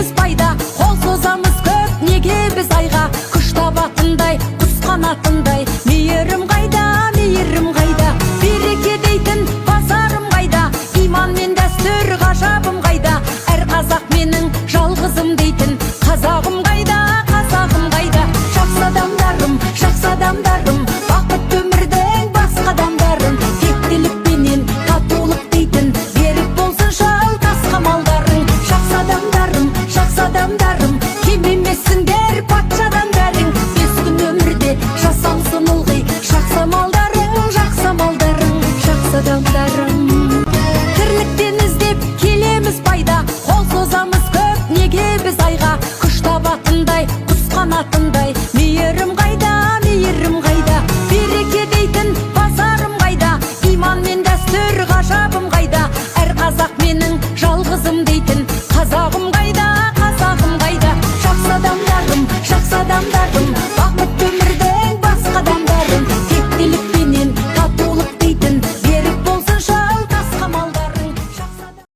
біз пайда, қол созамыз көп неге біз айға. Күш табатындай, құс қанатындай, мейірім қайда, мейірім қайда. Береке дейтін базарым қайда, иман мен дәстүр ғажабым қайда. Әр қазақ менің жалғызым дейтін қазағым қайда, қазағым қайда. Жақсы адамдарым, жақсы адамдарым,